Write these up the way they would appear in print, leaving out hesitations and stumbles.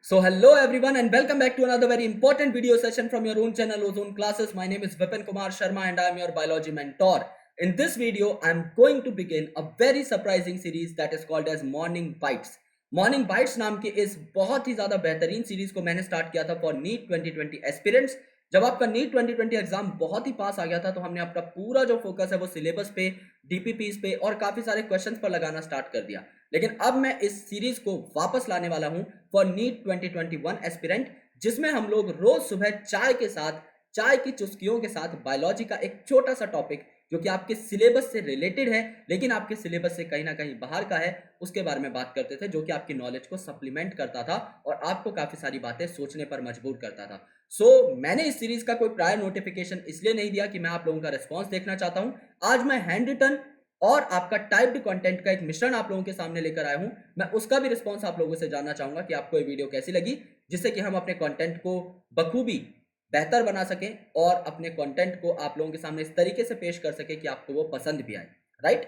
So hello everyone and welcome back to another very important video session from your own channel Ozone Classes. My name is Vipin Kumar Sharma and I am your biology mentor. In this video, I am going to begin a very surprising series that is called as Morning Bites. Morning Bites नाम की इस बहुत ही ज्यादा बेहतरीन series को मैंने start किया था फॉर नीट 2020 एस्पिरेंट्स। जब आपका नीट 2020 एग्जाम बहुत ही पास आ गया था तो हमने अपना पूरा जो फोकस है वो सिलेबस पे, डीपीपीस पे और काफी सारे क्वेश्चंस पर लगाना स्टार्ट कर दिया। लेकिन अब मैं इस सीरीज को वापस लाने वाला हूं फॉर नीट 2021 एस्पिरेंट, जिसमें हम लोग रोज सुबह चाय की चुस्कियों के साथ बायोलॉजी का एक छोटा सा टॉपिक जो कि आपके सिलेबस से रिलेटेड है लेकिन आपके सिलेबस से कहीं ना कहीं बाहर का है, उसके बारे में बात करते थे, जो कि आपकी नॉलेज को सप्लीमेंट करता था और आपको काफी सारी बातें सोचने पर मजबूर करता था। मैंने इस सीरीज का कोई प्रायर नोटिफिकेशन इसलिए नहीं दिया कि मैं आप लोगों का रिस्पॉन्स देखना चाहता हूं। आज मैं हैंड रिटन और आपका टाइप्ड कंटेंट का एक मिश्रण आप लोगों के सामने लेकर आया हूं। मैं उसका भी रिस्पॉन्स आप लोगों से जानना चाहूंगा कि आपको ये वीडियो कैसी लगी, जिससे कि हम अपने कंटेंट को बखूबी बेहतर बना सकें और अपने कंटेंट को आप लोगों के सामने इस तरीके से पेश कर सके कि आपको वो पसंद भी आए। राइट,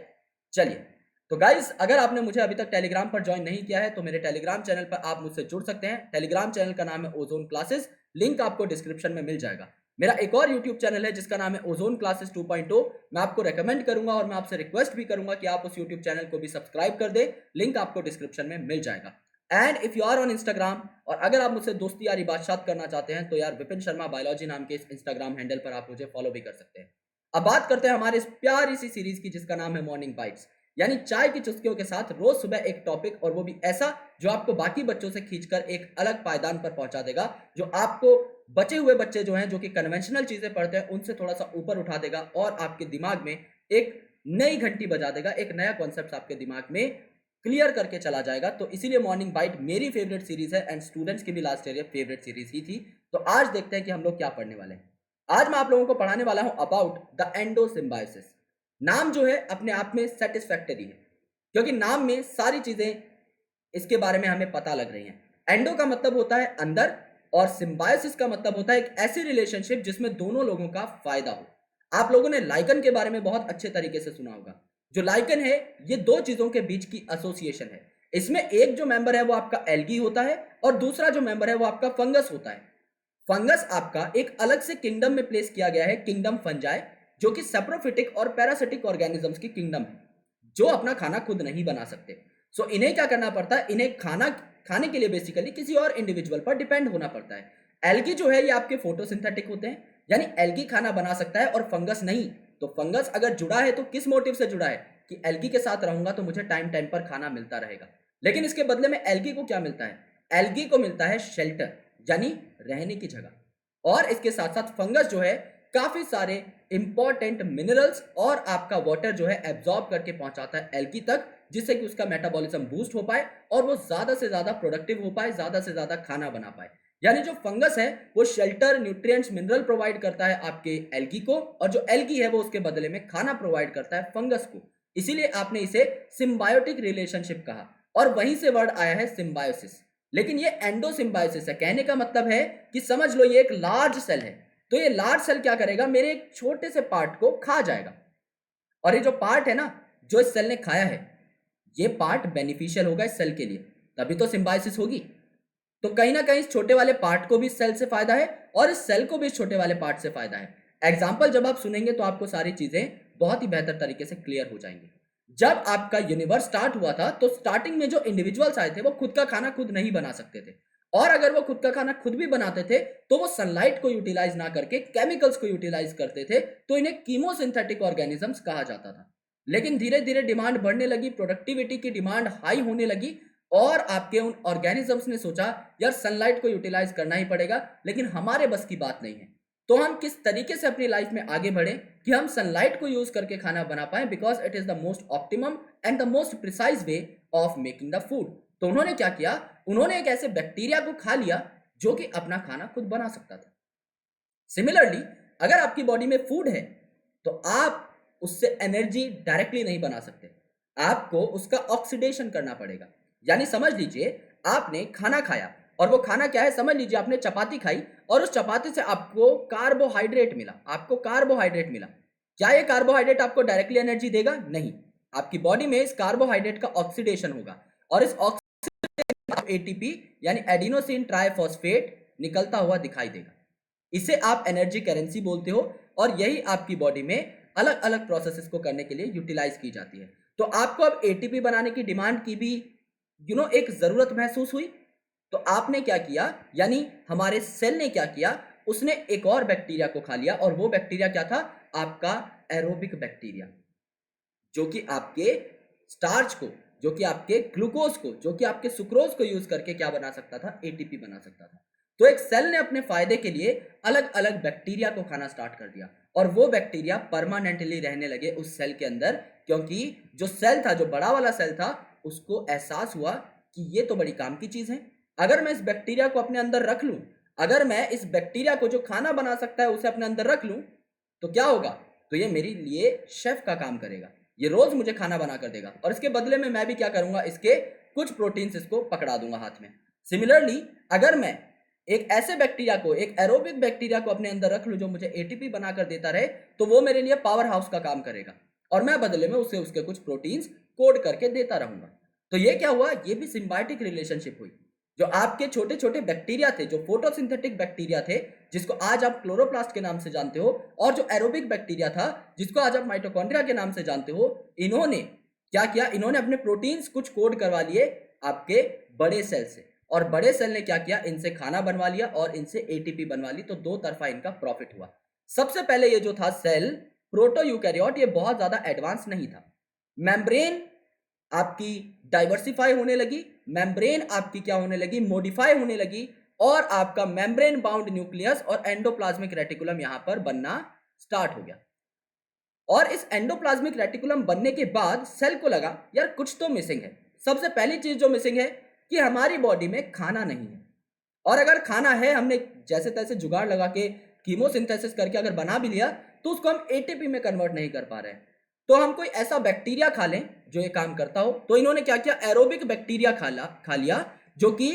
चलिए। तो गाइस, अगर आपने मुझे अभी तक टेलीग्राम पर ज्वाइन नहीं किया है तो मेरे टेलीग्राम चैनल पर आप मुझसे जुड़ सकते हैं। टेलीग्राम चैनल का नाम है ओजोन क्लासेस, लिंक आपको डिस्क्रिप्शन में मिल जाएगा। मेरा एक और यूट्यूब चैनल है जिसका नाम है ओजोन क्लासेस 2.0। मैं आपको रेकमेंड करूंगा और मैं आपसे रिक्वेस्ट भी करूंगा कि आप उस यूट्यूब चैनल को भी सब्सक्राइब कर दे, लिंक आपको डिस्क्रिप्शन में मिल जाएगा। And if you are on Instagram, और अगर आप मुझसे दोस्ती यारी बातचीत करना चाहते हैं तो यार विपिन शर्मा बायोलॉजी नाम के इस इंस्टाग्राम हैंडल पर आप मुझे फॉलो भी कर सकते हैं। अब बात करते हैं हमारे इस प्यारी सी सीरीज की जिसका नाम है मॉर्निंग बाइट्स, यानी चाय की चुस्कियों के साथ रोज सुबह एक टॉपिक, और वो भी ऐसा जो आपको बाकी बच्चों से खींचकर एक अलग पायदान पर पहुंचा देगा, जो आपको बचे हुए बच्चे जो हैं जो कि कन्वेंशनल चीजें पढ़ते हैं उनसे थोड़ा सा ऊपर उठा देगा और आपके दिमाग में एक नई घंटी बजा देगा, एक नया कॉन्सेप्ट आपके दिमाग में क्लियर करके चला जाएगा। तो इसीलिए मॉर्निंग बाइट मेरी फेवरेट सीरीज है एंड स्टूडेंट्स की भी लास्ट ईयर फेवरेट सीरीज ही थी। तो आज देखते हैं कि हम लोग क्या पढ़ने वाले हैं। आज मैं आप लोगों को पढ़ाने वाला हूं अबाउट द एंडोसिम्बायोसिस। नाम जो है अपने आप में सेटिस्फैक्टरी है, क्योंकि नाम में सारी चीजें इसके बारे में हमें पता लग रही हैं। एंडो का मतलब होता है अंदर और सिम्बायोसिस का मतलब होता है एक ऐसी रिलेशनशिप जिसमें दोनों लोगों का फायदा हो। आप लोगों ने लाइकन के बारे में बहुत अच्छे तरीके से सुना होगा। जो लाइकन है ये दो चीजों के बीच की एसोसिएशन है। इसमें एक जो मेंबर है वो आपका एल्गी होता है और दूसरा जो मेंबर है वो आपका फंगस होता है। फंगस आपका एक अलग से किंगडम में प्लेस किया गया है, किंगडम फंजाई, जो कि सेप्रोफिटिक और पैरासिटिक ऑर्गेनिजम्स की किंगडम है, जो अपना खाना खुद नहीं बना सकते। इन्हें क्या करना पड़ता है, इन्हें खाना खाने के लिए बेसिकली किसी और इंडिविजुअल पर डिपेंड होना पड़ता है। एल्गी जो है ये आपके फोटोसिंथेटिक होते हैं, यानी एल्गी खाना बना सकता है और फंगस नहीं। तो फंगस अगर जुड़ा है तो किस मोटिव से जुड़ा है कि एल्गी के साथ रहूंगा तो मुझे टाइम टाइम पर खाना मिलता रहेगा। लेकिन इसके बदले में एल्गी को क्या मिलता है, एल्गी को मिलता है शेल्टर, यानी रहने की जगह। और इसके साथ साथ फंगस जो है काफी सारे इंपॉर्टेंट मिनरल्स और आपका वाटर जो है एब्जॉर्ब करके पहुंचाता है एल्गी तक, जिससे कि उसका मेटाबॉलिज्म बूस्ट हो पाए और वो ज्यादा से ज्यादा प्रोडक्टिव हो पाए, ज्यादा से ज्यादा खाना बना पाए। यानी जो फंगस है वो शेल्टर, न्यूट्रिएंट्स, मिनरल प्रोवाइड करता है आपके एल्गी को, और जो एल्गी है वो उसके बदले में खाना प्रोवाइड करता है फंगस को। इसीलिए आपने इसे सिम्बायोटिक रिलेशनशिप कहा और वहीं से वर्ड आया है सिम्बायोसिस। लेकिन ये एंडोसिम्बायोसिस है, कहने का मतलब है कि समझ लो ये एक लार्ज सेल है, तो ये लार्ज सेल क्या करेगा, मेरे एक छोटे से पार्ट को खा जाएगा। और ये जो पार्ट है ना जो इस सेल ने खाया है, ये पार्ट बेनिफिशियल होगा इस सेल के लिए, तभी तो सिम्बायोसिस होगी। तो कहीं ना कहीं इस छोटे वाले पार्ट को भी इस सेल से फायदा है और इस सेल को भी इस छोटे वाले पार्ट से फायदा है। एग्जाम्पल जब आप सुनेंगे तो आपको सारी चीजें बहुत ही बेहतर तरीके से क्लियर हो जाएंगी। जब आपका यूनिवर्स स्टार्ट हुआ था तो स्टार्टिंग में जो इंडिविजुअल्स आए थे वो खुद का खाना खुद नहीं बना सकते थे, और अगर वो खुद का खाना खुद भी बनाते थे तो वो सनलाइट को यूटिलाइज ना करके केमिकल्स को यूटिलाइज करते थे, तो इन्हें कीमोसिंथेटिक ऑर्गेनिजम्स कहा जाता था। लेकिन धीरे धीरे डिमांड बढ़ने लगी, प्रोडक्टिविटी की डिमांड हाई होने लगी, और आपके उन ऑर्गेनिजम्स ने सोचा यार सनलाइट को यूटिलाइज करना ही पड़ेगा, लेकिन हमारे बस की बात नहीं है। तो हम किस तरीके से अपनी लाइफ में आगे बढ़े कि हम सनलाइट को यूज करके खाना बना पाए, because it is the most optimum and the most precise way of making the food. तो उन्होंने क्या किया, उन्होंने एक ऐसे बैक्टीरिया को खा लिया जो कि अपना खाना खुद बना सकता था। सिमिलरली अगर आपकी बॉडी में फूड है तो आप उससे एनर्जी डायरेक्टली नहीं बना सकते, आपको उसका ऑक्सीडेशन करना पड़ेगा। यानी समझ लीजिए आपने खाना खाया, और वो खाना क्या है, समझ लीजिए आपने चपाती खाई और उस चपाती से आपको कार्बोहाइड्रेट मिला, क्या ये कार्बोहाइड्रेट आपको डायरेक्टली एनर्जी देगा? नहीं, आपकी बॉडी में इस कार्बोहाइड्रेट का ऑक्सीडेशन होगा और इस ऑफ एटीपी यानी एडिनोसिन ट्राइफॉस्फेट निकलता हुआ दिखाई देगा। इसे आप एनर्जी करेंसी बोलते हो और यही आपकी बॉडी में अलग अलग प्रोसेसेस को करने के लिए यूटिलाइज की जाती है। तो आपको अब एटीपी बनाने की डिमांड की भी एक जरूरत महसूस हुई, तो आपने क्या किया, यानी हमारे सेल ने क्या किया, उसने एक और बैक्टीरिया को खा लिया और वो बैक्टीरिया क्या था, आपका एरोबिक बैक्टीरिया, जो कि आपके स्टार्च को, जो कि आपके ग्लूकोज को, जो कि आपके सुक्रोज को यूज करके क्या बना सकता था, एटीपी बना सकता था। तो एक सेल ने अपने फायदे के लिए अलग अलग बैक्टीरिया को खाना स्टार्ट कर दिया और वो बैक्टीरिया परमानेंटली रहने लगे उस सेल के अंदर, क्योंकि जो सेल था, जो बड़ा वाला सेल था, उसको एहसास हुआ कि ये तो बड़ी काम की चीज है। अगर मैं इस बैक्टीरिया को अपने अंदर रख लूं, अगर मैं इस बैक्टीरिया को जो खाना बना सकता है उसे अपने अंदर रख लूं, तो क्या होगा, तो ये मेरे लिए शेफ का काम करेगा, ये रोज मुझे खाना बना कर देगा और इसके बदले में मैं भी क्या करूंगा, इसके कुछ प्रोटीन्स इसको पकड़ा दूंगा हाथ में। सिमिलरली अगर मैं एक ऐसे बैक्टीरिया को, एक एरोबिक बैक्टीरिया को अपने अंदर रख लूं जो मुझे एटीपी बनाकर देता रहे, तो वो मेरे लिए पावर हाउस का काम करेगा और मैं बदले में उसे उसके कुछ प्रोटीन्स कोड करके देता रहूंगा। तो ये क्या हुआ, ये भी सिम्बायोटिक रिलेशनशिप हुई। जो आपके छोटे छोटे बैक्टीरिया थे, जो फोटोसिंथेटिक बैक्टीरिया थे, जिसको आज आप क्लोरोप्लास्ट के नाम से जानते हो, और जो एरोबिक बैक्टीरिया था जिसको आज आप माइटोकॉन्ड्रिया के नाम से जानते हो, इन्होंने क्या किया, इन्होंने अपने प्रोटीन्स कुछ कोड करवा लिए आपके बड़े सेल से, और बड़े सेल ने क्या किया, इनसे खाना बनवा लिया और इनसे एटीपी बनवा ली। तो दो तरफा इनका प्रॉफिट हुआ। सबसे पहले ये जो था सेल, प्रोटो यूकैरियोट, ये बहुत ज्यादा एडवांस नहीं था। मेम्ब्रेन आपकी डाइवर्सिफाई होने लगी, मेम्ब्रेन आपकी क्या होने लगी, मॉडिफाई होने लगी, और आपका मेम्ब्रेन बाउंड न्यूक्लियस और एंडोप्लाज्मिक रेटिकुलम यहां पर बनना स्टार्ट हो गया। और इस एंडोप्लाज्मिक रेटिकुलम बनने के बाद सेल को लगा यार कुछ तो मिसिंग है। सबसे पहली चीज जो मिसिंग है कि हमारी बॉडी में खाना नहीं है, और अगर खाना है, हमने जैसे तैसे जुगाड़ लगा के कीमोसिंथेसिस करके अगर बना भी लिया, तो उसको हम एटीपी में कन्वर्ट नहीं कर पा रहे हैं। तो हम कोई ऐसा बैक्टीरिया खा लें जो ये काम करता हो। तो इन्होंने क्या किया, एरोबिक बैक्टीरिया खा लिया, जो कि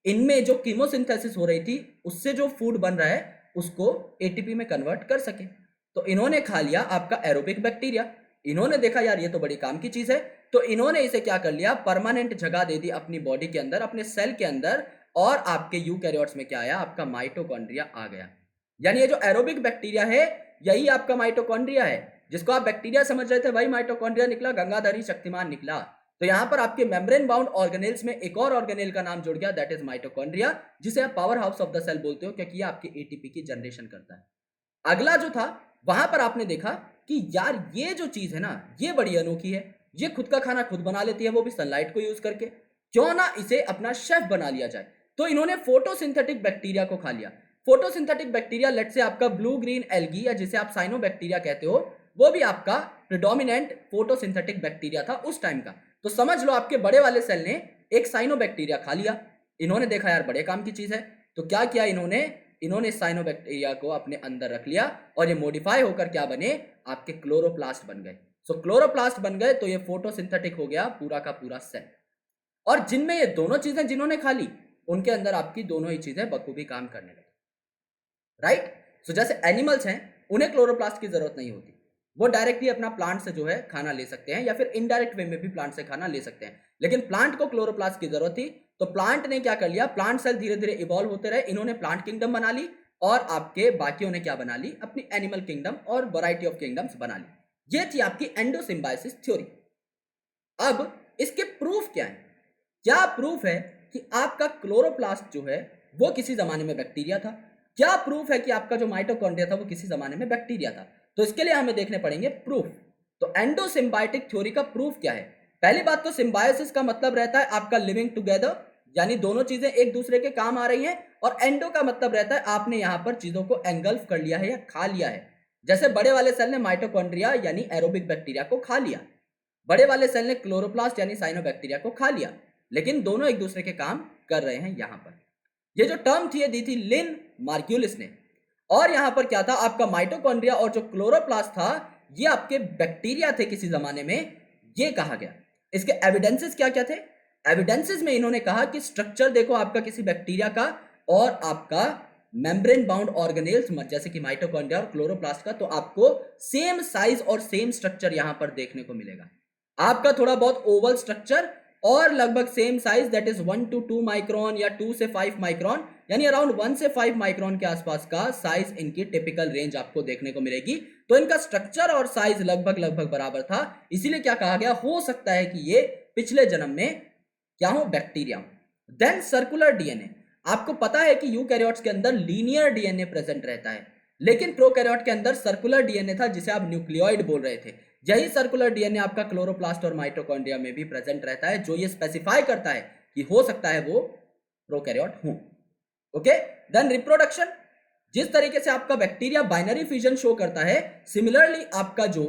इनमें जो कीमोसिंथेसिस हो रही थी उससे जो फूड बन रहा है उसको एटीपी में कन्वर्ट कर सके। तो इन्होंने खा लिया आपका एरोबिक बैक्टीरिया। इन्होंने देखा यार ये तो बड़ी काम की चीज है, तो इन्होंने इसे क्या कर लिया, परमानेंट जगह दे दी अपनी बॉडी के अंदर, अपने सेल के अंदर, और आपके यूकैरियोट्स में क्या आया, आपका माइटोकॉन्ड्रिया आ गया। यानी ये जो एरोबिक बैक्टीरिया है यही आपका माइटोकॉन्ड्रिया है। जिसको आप बैक्टीरिया समझ रहे थे वही माइटोकॉन्ड्रिया निकला, गंगाधरी शक्तिमान निकला। तो यहां पर आपके मेम्ब्रेन बाउंड ऑर्गेनेल्स में एक और ऑर्गेनेल का नाम जुड़ गया, दैट इज माइटोकॉन्ड्रिया, जिसे आप powerhouse of the cell बोलते हो, क्योंकि ये आपके एटीपी की जनरेशन करता है। अगला जो था, वहां पर आपने देखा कि यार ये जो चीज है ना, ये बड़ी अनोखी है, ये खुद का खाना खुद बना लेती है, वो भी सनलाइट को यूज करके, क्यों ना इसे अपना शेफ बना लिया जाए। तो इन्होंने फोटोसिंथेटिक बैक्टीरिया को खा लिया। फोटोसिंथेटिक बैक्टीरिया लेट से आपका ब्लू ग्रीन एल्गी, या जिसे आप साइनोबैक्टीरिया कहते हो, वो भी आपका प्रिडोमिनेंट फोटोसिंथेटिक बैक्टीरिया था उस टाइम का। तो समझ लो आपके बड़े वाले सेल ने एक साइनोबैक्टीरिया खा लिया। इन्होंने देखा यार बड़े काम की चीज है, तो क्या किया इन्होंने साइनोबैक्टीरिया को अपने अंदर रख लिया और ये मॉडिफाई होकर क्या बने, आपके क्लोरोप्लास्ट बन गए। सो क्लोरोप्लास्ट बन गए तो ये फोटोसिंथेटिक हो गया पूरा का पूरा सेल। और जिनमें ये दोनों चीजें जिन्होंने खा ली, उनके अंदर आपकी दोनों ही चीजें बखूबी काम करने लगी, राइट। सो जैसे एनिमल्स हैं, उन्हें क्लोरोप्लास्ट की जरूरत नहीं होती, वो डायरेक्टली अपना प्लांट से जो है खाना ले सकते हैं, या फिर इनडायरेक्ट वे में भी प्लांट से खाना ले सकते हैं। लेकिन प्लांट को क्लोरोप्लास्ट की जरूरत थी, तो प्लांट ने क्या कर लिया, प्लांट सेल धीरे धीरे इवॉल्व होते रहे, इन्होंने प्लांट किंगडम बना ली, और आपके बाकियों ने क्या बना ली, अपनी एनिमल किंगडम और वैरायटी ऑफ किंगडम्स बना ली। ये थी आपकी एंडोसिम्बायोसिस थ्योरी। अब इसके प्रूफ क्या है, क्या प्रूफ है कि आपका क्लोरोप्लास्ट जो है वो किसी जमाने में बैक्टीरिया था, क्या प्रूफ है कि आपका जो माइटोकॉन्ड्रिया था वो किसी जमाने में बैक्टीरिया था। तो इसके लिए हमें देखने पड़ेंगे प्रूफ। तो एंडोसिम्बायोटिक थ्योरी का प्रूफ क्या है। पहली बात तो सिम्बायोसिस का मतलब रहता है आपका लिविंग टुगेदर, यानी दोनों चीजें एक दूसरे के काम आ रही हैं, और एंडो का मतलब रहता है आपने यहां पर चीजों को एंगल्फ कर लिया है या खा लिया है। जैसे बड़े वाले सेल ने माइटोकॉन्ड्रिया यानी एरोबिक बैक्टीरिया को खा लिया, बड़े वाले सेल ने क्लोरोप्लास्ट यानी साइनोबैक्टीरिया को खा लिया, लेकिन दोनों एक दूसरे के काम कर रहे हैं। यहां पर ये जो टर्म थी ये दी थी लिन मार्क्यूलिस ने, और यहां पर क्या था, आपका माइटोकॉन्ड्रिया और जो क्लोरोप्लास्ट था ये आपके बैक्टीरिया थे किसी जमाने में, ये कहा गया। इसके एविडेंसेस क्या क्या थे, एविडेंसेस में इन्होंने कहा कि स्ट्रक्चर देखो आपका किसी बैक्टीरिया का और आपका मेम्ब्रेन बाउंड ऑर्गेनेल्स जैसे कि माइटोकॉन्ड्रिया और क्लोरोप्लास्ट का, तो आपको सेम साइज और सेम स्ट्रक्चर यहां पर देखने को मिलेगा। आपका थोड़ा बहुत ओवल स्ट्रक्चर और लगभग same size that is 1 to 2 micron या 2 से 5 माइक्रोन, यानी अराउंड 1 से 5 माइक्रोन के आसपास का साइज इनकी टिपिकल रेंज आपको देखने को मिलेगी। तो इनका स्ट्रक्चर और साइज लगभग लगभग बराबर था, इसीलिए क्या कहा गया, हो सकता है कि ये पिछले जन्म में क्या हो, बैक्टीरिया। देन सर्कुलर डीएनए, आपको पता है कि यूकैरियोट्स के अंदर लीनियर डीएनए प्रेजेंट रहता है, लेकिन प्रोकैरियोट के अंदर सर्कुलर डीएनए था जिसे आप न्यूक्लियोइड बोल रहे थे। यही सर्कुलर डीएनए आपका क्लोरोप्लास्ट और माइटोकॉन्ड्रिया में भी प्रेजेंट रहता है, जो ये स्पेसिफाई करता है कि हो सकता है वो प्रोकैरियोट हो। ओके, देन रिप्रोडक्शन, जिस तरीके से आपका बैक्टीरिया बाइनरी फिजन शो करता है, सिमिलरली आपका जो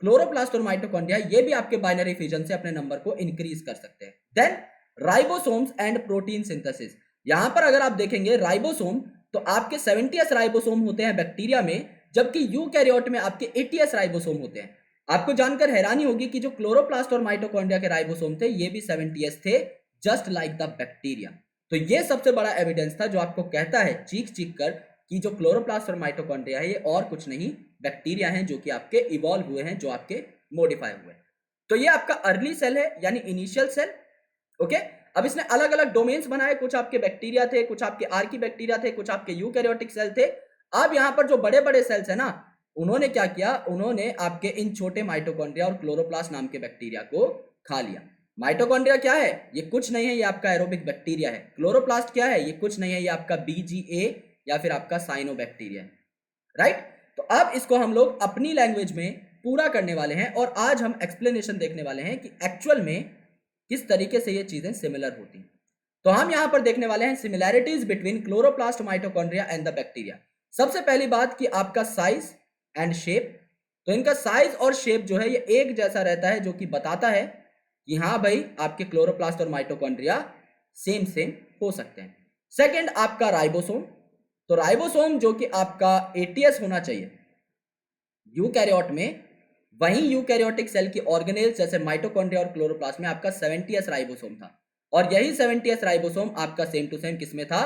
क्लोरोप्लास्ट और माइटोकॉन्ड्रिया ये भी आपके बाइनरी फिजन से अपने नंबर को इंक्रीज कर सकते हैं। Then ribosomes and protein synthesis, यहां पर अगर आप देखेंगे राइबोसोम तो आपके 70s राइबोसोम होते हैं बैक्टीरिया में, जबकि यूकैरियोट में आपके 80s राइबोसोम होते हैं। आपको जानकर हैरानी होगी कि जो क्लोरोप्लास्ट और माइटोकॉन्ड्रिया के राइबोसोम थे ये भी 70s थे, जस्ट लाइक द बैक्टीरिया। तो ये सबसे बड़ा एविडेंस था जो आपको कहता है चीख चीख कर कि जो क्लोरोप्लास्ट और माइटोकॉन्ड्रिया है ये और कुछ नहीं बैक्टीरिया हैं, जो कि आपके इवॉल्व हुए हैं, जो आपके मॉडिफाई हुए। तो ये आपका अर्ली सेल है यानी इनिशियल सेल। ओके, अब इसने अलग अलग डोमेन्स बनाए, कुछ आपके बैक्टीरिया थे, कुछ आपके आर्की बैक्टीरिया थे, कुछ आपके यूकैरियोटिक सेल थे। अब यहां पर जो बड़े बड़े सेल्स है ना, उन्होंने क्या किया, उन्होंने आपके इन छोटे माइटोकॉन्ड्रिया और क्लोरोप्लास्ट नाम के बैक्टीरिया को खा लिया। माइटोकॉन्ड्रिया क्या है, ये कुछ नहीं है, ये आपका एरोबिक बैक्टीरिया है। क्लोरोप्लास्ट क्या है, ये कुछ नहीं है, ये आपका बीजीए या फिर आपका साइनोबैक्टीरिया है, राइट। तो अब इसको हम लोग अपनी लैंग्वेज में पूरा करने वाले हैं और आज हम एक्सप्लेनेशन देखने वाले हैं कि एक्चुअल में किस तरीके से ये चीजें सिमिलर होती हैं। तो हम यहां पर देखने वाले हैं similarities between chloroplast, mitochondria and the bacteria. सबसे पहली बात कि आपका साइज एंड शेप, तो इनका साइज और शेप जो है ये एक जैसा रहता है, जो कि बताता है कि हाँ भाई आपके क्लोरोप्लास्ट और माइटोकॉन्ड्रिया सेम सेम हो सकते हैं। सेकेंड आपका राइबोसोम, तो राइबोसोम जो कि आपका 80s होना चाहिए यूकैरियोट में, वहीं यूकैरियोटिक सेल की ऑर्गेनेल्स जैसे माइटोकॉन्ड्रिया और क्लोरोप्लास्ट में आपका 70s राइबोसोम था, और यही 70s राइबोसोम आपका सेम टू सेम किसमें था,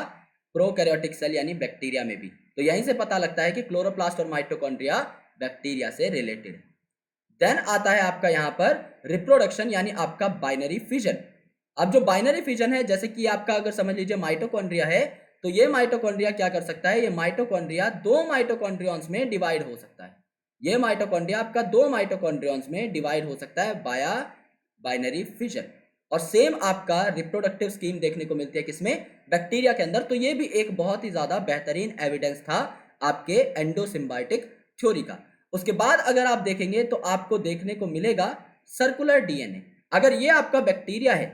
प्रोकैरियोटिक सेल यानी बैक्टीरिया में भी। तो यहीं से पता लगता है कि क्लोरोप्लास्ट और माइटोकॉन्ड्रिया बैक्टीरिया से रिलेटेड है। देन आता है आपका यहां पर रिप्रोडक्शन यानी आपका बाइनरी फिजन। अब जो बाइनरी फिजन है, जैसे कि आपका अगर समझ लीजिए माइटोकॉन्ड्रिया है, तो ये माइटोकॉन्ड्रिया क्या कर सकता है, ये माइटोकॉन्ड्रिया दो माइटोकॉन्ड्रियॉन्स में डिवाइड हो सकता है। ये माइटोकॉन्ड्रिया आपका दो माइटोकॉन्ड्रियॉन्स में डिवाइड हो सकता है बाया बाइनरी फिजन। और सेम आपका रिप्रोडक्टिव स्कीम देखने को मिलती है किसमें, बैक्टीरिया के अंदर। तो ये भी एक बहुत ही ज्यादा बेहतरीन एविडेंस था आपके एंडोसिम्बायोटिक थ्योरी का। उसके बाद अगर आप देखेंगे तो आपको देखने को मिलेगा सर्कुलर डीएनए। अगर ये आपका बैक्टीरिया है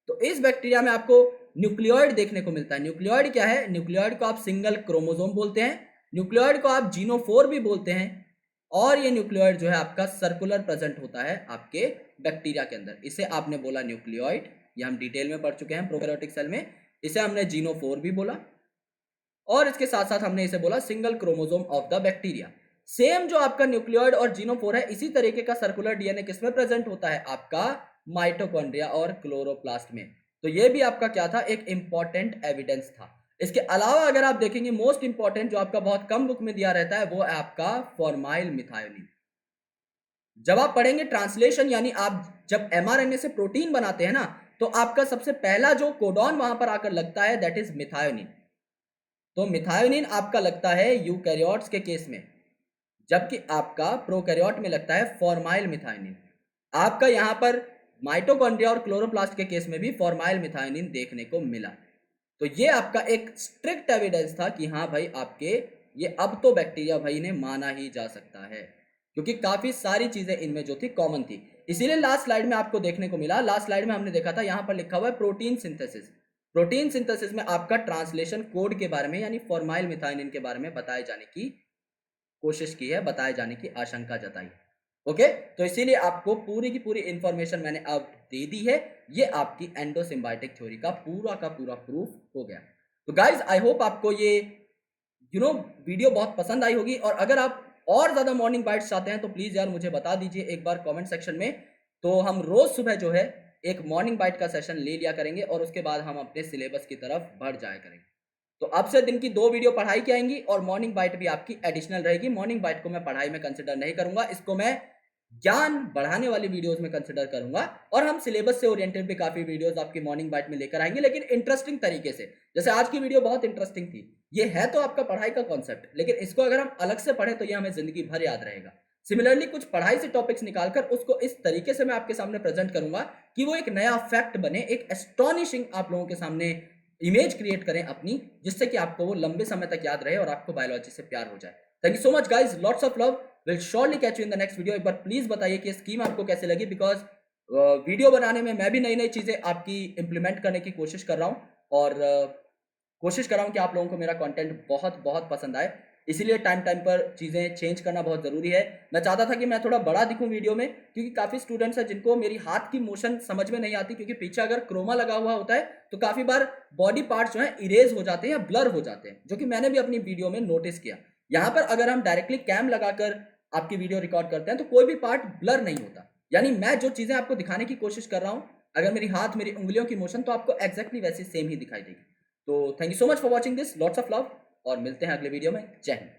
तो इस बैक्टीरिया में आपको न्यूक्लियोइड देखने को मिलता है। न्यूक्लियोइड क्या है, न्यूक्लियोइड को आप सिंगल क्रोमोसोम बोलते हैं, न्यूक्लियोइड को आप जीनोफोर भी बोलते हैं, और ये न्यूक्लियोइड जो है आपका सर्कुलर प्रेजेंट होता है आपके बैक्टीरिया के अंदर। इसे आपने बोला न्यूक्लियोइड, ये हम डिटेल में पढ़ चुके हैं प्रोकैरियोटिक सेल में। इसे हमने जीनोफोर भी बोला, और इसके साथ साथ हमने इसे बोला single chromosome of the bacteria. Same जो आपका न्यूक्लियोइड और जीनोफोर है, इसी तरीके का सर्कुलर डीएनए किसमें प्रेजेंट होता है, आपका माइटोकॉन्ड्रिया और क्लोरोप्लास्ट में। तो ये भी आपका क्या था, एक इंपॉर्टेंट एविडेंस था। इसके अलावा अगर आप देखेंगे मोस्ट इंपॉर्टेंट जो आपका बहुत कम बुक में दिया रहता है वो है आपका फॉर्माइल मिथायोनिन। जब आप पढ़ेंगे ट्रांसलेशन, यानी आप जब एमआरएनए से प्रोटीन बनाते हैं ना, तो आपका सबसे पहला जो कोडॉन वहां पर आकर लगता है दैट इज मिथायोनिन। तो मिथायोनिन आपका लगता है यूकैरियोट्स के केस में, जबकि आपका प्रोकैरियोट में लगता है फॉर्माइल मिथायोनिन। आपका यहां पर माइटोकॉन्ड्रिया और क्लोरोप्लास्ट के केस में भी फॉर्माइल मिथायोनिन देखने को मिला। तो ये आपका एक स्ट्रिक्ट एविडेंस था कि हाँ भाई आपके ये अब तो बैक्टीरिया भाई ने माना ही जा सकता है, क्योंकि काफी सारी चीजें इनमें जो थी कॉमन थी। इसीलिए लास्ट स्लाइड में आपको देखने को मिला, लास्ट स्लाइड में हमने देखा था यहां पर लिखा हुआ है प्रोटीन सिंथेसिस। प्रोटीन सिंथेसिस में आपका ट्रांसलेशन कोड के बारे में यानी फॉर्माइल मिथायोनिन के बारे में बताए जाने की कोशिश की है, बताए जाने की आशंका जताई। ओके, तो इसीलिए आपको पूरी की पूरी इंफॉर्मेशन मैंने अब दे दी है। ये आपकी एंडोसिम्बायोटिक थ्योरी का पूरा प्रूफ हो गया। तो गाइज आई होप आपको ये वीडियो बहुत पसंद आई होगी, और अगर आप और ज्यादा मॉर्निंग बाइट्स चाहते हैं तो प्लीज यार मुझे बता दीजिए एक बार कमेंट सेक्शन में। तो हम रोज सुबह जो है एक मॉर्निंग बाइट का सेशन ले लिया करेंगे, और उसके बाद हम अपने सिलेबस की तरफ बढ़ जाया करेंगे। तो अब से दिन की 2 वीडियो पढ़ाई की आएंगी, और मॉर्निंग बाइट भी आपकी एडिशनल रहेगी। मॉर्निंग बाइट को मैं पढ़ाई में कंसिडर नहीं करूंगा, इसको मैं ज्ञान बढ़ाने वाली वीडियोस में कंसिडर करूंगा, और हम सिलेबस से ओरिएंटेड भी काफी वीडियोस आपकी मॉर्निंग बाइट में लेकर आएंगे, लेकिन इंटरेस्टिंग तरीके से। जैसे आज की वीडियो बहुत इंटरेस्टिंग थी। ये है तो आपका पढ़ाई का कॉन्सेप्ट, लेकिन इसको अगर हम अलग से पढ़ें तो ये हमें जिंदगी भर याद रहेगा। सिमिलरली कुछ पढ़ाई से टॉपिक्स निकालकर उसको इस तरीके से मैं आपके सामने प्रेजेंट करूंगा कि वो एक नया फैक्ट बने, एक एस्टॉनिशिंग आप लोगों के सामने इमेज क्रिएट करें अपनी, जिससे कि आपको वो लंबे समय तक याद रहे और आपको बायोलॉजी से प्यार हो जाए। Thank you so much guys, lots of love, will surely catch you in the next video. एक बार प्लीज बताइए कि स्कीम आपको कैसे लगी, बिकॉज वीडियो बनाने में मैं भी नई नई चीजें आपकी इंप्लीमेंट करने की कोशिश कर रहा हूँ, और कोशिश कर रहा हूँ कि आप लोगों को मेरा कंटेंट बहुत बहुत पसंद आए। इसीलिए टाइम टाइम पर चीज़ें चेंज करना बहुत ज़रूरी है। मैं चाहता था कि मैं थोड़ा बड़ा दिखूं वीडियो में, क्योंकि काफ़ी स्टूडेंट्स हैं जिनको मेरी हाथ की मोशन समझ में नहीं आती, क्योंकि पीछे अगर क्रोमा लगा हुआ होता है तो काफ़ी बार बॉडी पार्ट्स जो है इरेज हो जाते हैं या ब्लर हो जाते हैं, जो कि मैंने भी अपनी वीडियो में नोटिस किया। यहाँ पर अगर हम डायरेक्टली कैम लगाकर आपकी वीडियो रिकॉर्ड करते हैं तो कोई भी पार्ट ब्लर नहीं होता। यानी मैं जो चीज़ें आपको दिखाने की कोशिश कर रहा हूँ, अगर मेरी हाथ, मेरी उंगलियों की मोशन, तो आपको एग्जैक्टली वैसी सेम ही दिखाई देगी। तो thank you so much for watching this, lots of love, और मिलते हैं अगले वीडियो में। जय हिंद।